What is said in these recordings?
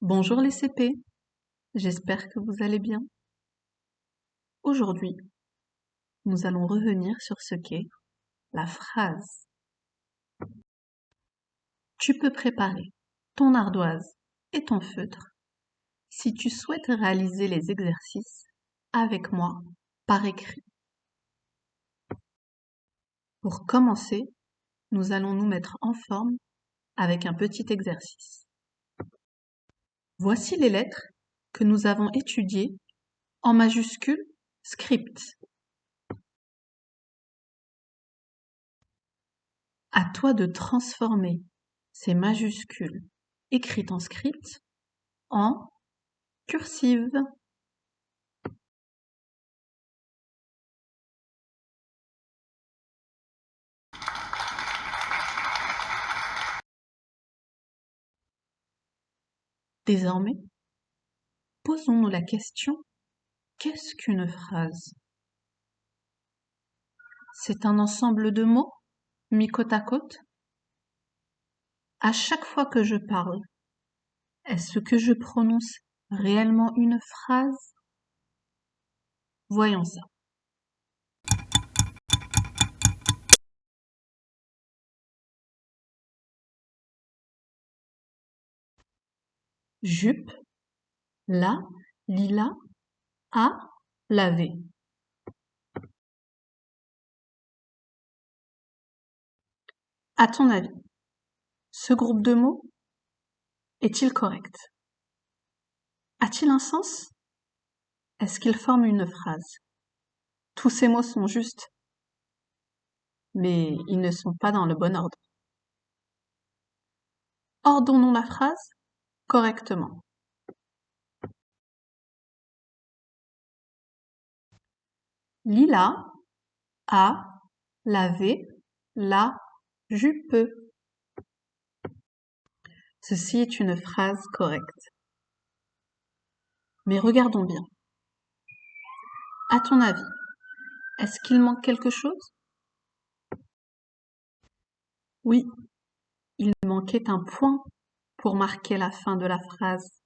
Bonjour les CP, j'espère que vous allez bien. Aujourd'hui, nous allons revenir sur ce qu'est la phrase. Tu peux préparer ton ardoise et ton feutre si tu souhaites réaliser les exercices avec moi par écrit. Pour commencer, nous allons nous mettre en forme avec un petit exercice. Voici les lettres que nous avons étudiées en majuscule script. À toi de transformer ces majuscules écrites en script en cursive. Désormais, posons-nous la question, qu'est-ce qu'une phrase? C'est un ensemble de mots mis côte à côte? À chaque fois que je parle, est-ce que je prononce réellement une phrase? Voyons ça. Jupe, la, lila, a, laver. À ton avis, ce groupe de mots est-il correct? A-t-il un sens? Est-ce qu'ils forment une phrase? Tous ces mots sont justes, mais ils ne sont pas dans le bon ordre. Ordonnons la phrase correctement. Lila a lavé la jupe. Ceci est une phrase correcte. Mais regardons bien. À ton avis, est-ce qu'il manque quelque chose? Oui, il manquait un point pour marquer la fin de la phrase.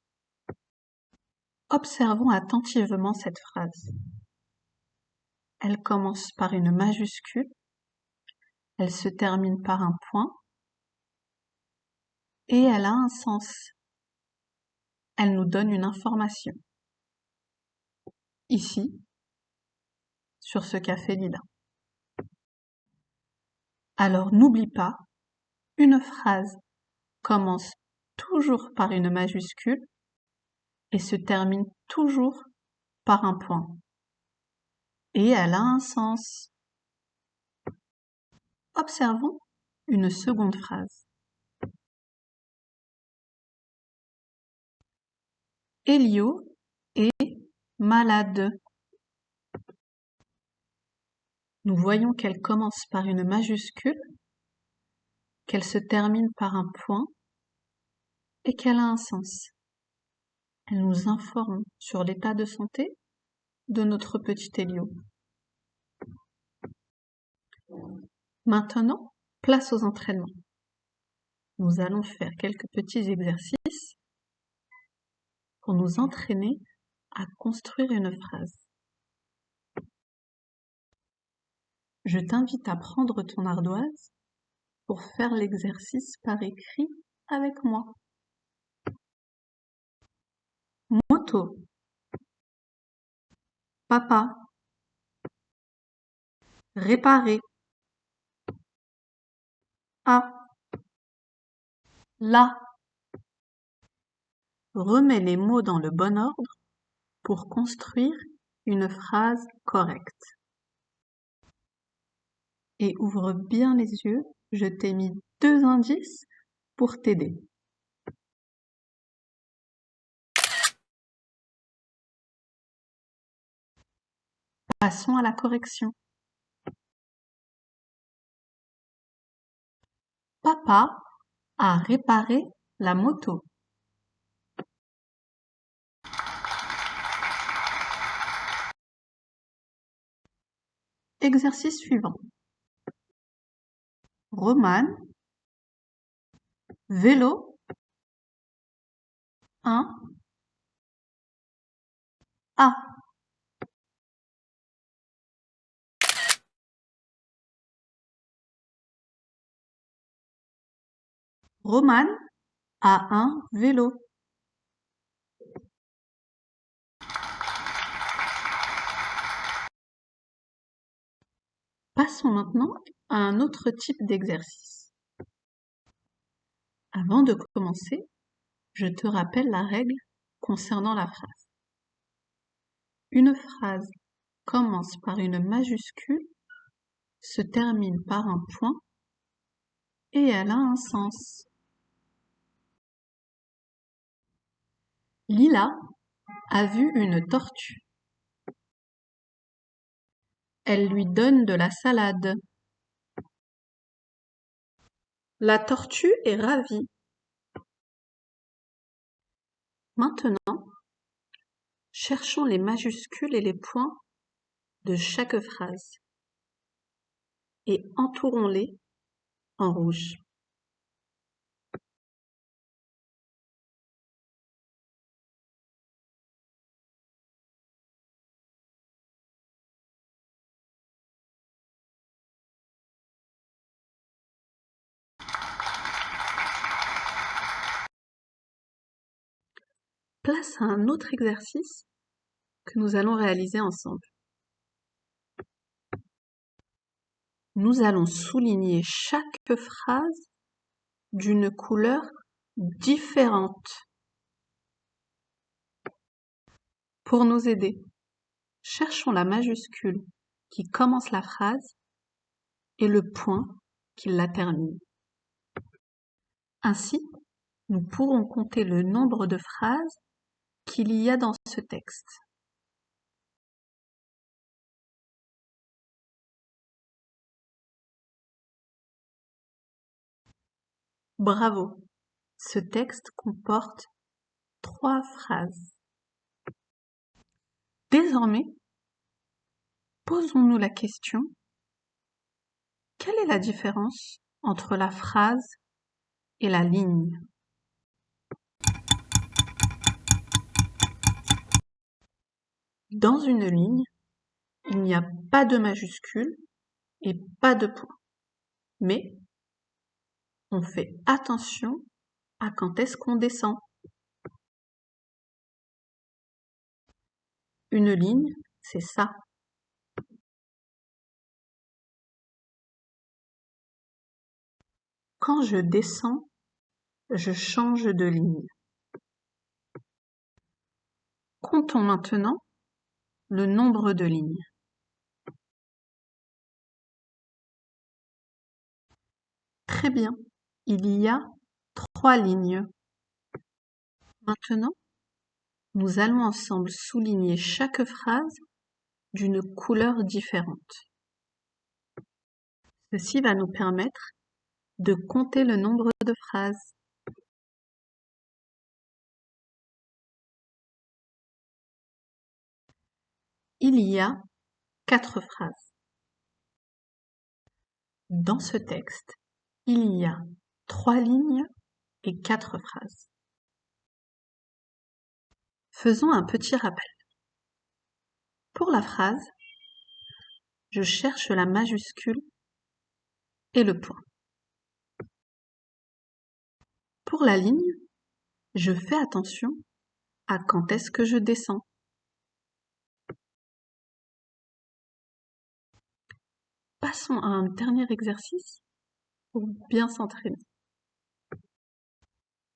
Observons attentivement cette phrase. Elle commence par une majuscule, elle se termine par un point et elle a un sens. Elle nous donne une information. Ici, sur ce café lila. Alors n'oublie pas, une phrase commence toujours par une majuscule et se termine toujours par un point. Et elle a un sens. Observons une seconde phrase. Elio est malade. Nous voyons qu'elle commence par une majuscule, qu'elle se termine par un point et qu'elle a un sens. Elle nous informe sur l'état de santé de notre petit Elio. Maintenant, place aux entraînements. Nous allons faire quelques petits exercices pour nous entraîner à construire une phrase. Je t'invite à prendre ton ardoise pour faire l'exercice par écrit avec moi. Moto. Papa. Réparer. A. La. Remets les mots dans le bon ordre pour construire une phrase correcte. Et ouvre bien les yeux, je t'ai mis 2 indices pour t'aider. Passons à la correction. Papa a réparé la moto. Exercice suivant. Romane, vélo, 1 A. Romane a un vélo. Passons maintenant à un autre type d'exercice. Avant de commencer, je te rappelle la règle concernant la phrase. Une phrase commence par une majuscule, se termine par un point et elle a un sens. Lila a vu une tortue. Elle lui donne de la salade. La tortue est ravie. Maintenant, cherchons les majuscules et les points de chaque phrase et entourons-les en rouge. Place à un autre exercice que nous allons réaliser ensemble. Nous allons souligner chaque phrase d'une couleur différente. Pour nous aider, cherchons la majuscule qui commence la phrase et le point qui la termine. Ainsi, nous pourrons compter le nombre de phrases qu'il y a dans ce texte. Bravo! Ce texte comporte 3 phrases. Désormais, posons-nous la question: quelle est la différence entre la phrase et la ligne? Dans une ligne, il n'y a pas de majuscule et pas de point. Mais on fait attention à quand est-ce qu'on descend. Une ligne, c'est ça. Quand je descends, je change de ligne. Comptons maintenant le nombre de lignes. Très bien, il y a 3 lignes. Maintenant, nous allons ensemble souligner chaque phrase d'une couleur différente. Ceci va nous permettre de compter le nombre de phrases. Il y a 4 phrases. Dans ce texte, il y a 3 lignes et 4 phrases. Faisons un petit rappel. Pour la phrase, je cherche la majuscule et le point. Pour la ligne, je fais attention à quand est-ce que je descends. Passons à un dernier exercice pour bien s'entraîner.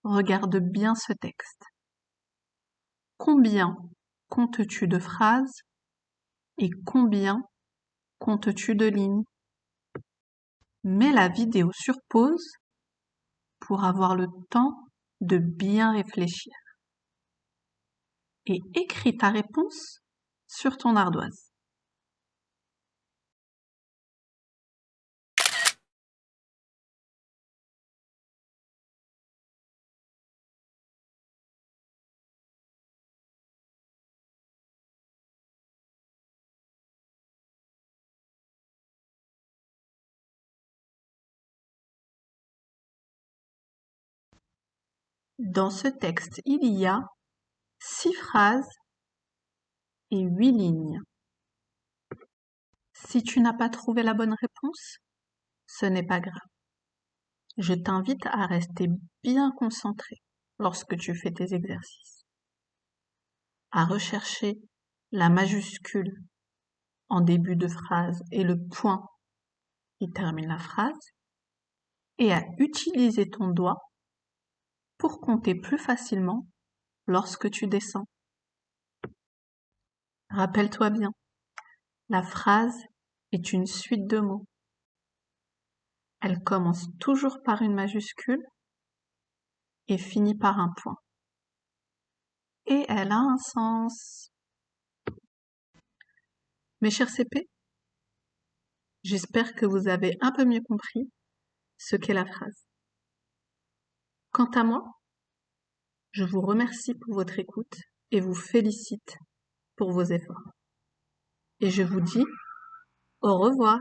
Regarde bien ce texte. Combien comptes-tu de phrases et combien comptes-tu de lignes? Mets la vidéo sur pause pour avoir le temps de bien réfléchir. Et écris ta réponse sur ton ardoise. Dans ce texte, il y a 6 phrases et 8 lignes. Si tu n'as pas trouvé la bonne réponse, ce n'est pas grave. Je t'invite à rester bien concentré lorsque tu fais tes exercices, à rechercher la majuscule en début de phrase et le point qui termine la phrase, et à utiliser ton doigt pour compter plus facilement lorsque tu descends. Rappelle-toi bien, la phrase est une suite de mots. Elle commence toujours par une majuscule et finit par un point. Et elle a un sens. Mes chers CP, j'espère que vous avez un peu mieux compris ce qu'est la phrase. Quant à moi, je vous remercie pour votre écoute et vous félicite pour vos efforts. Et je vous dis au revoir.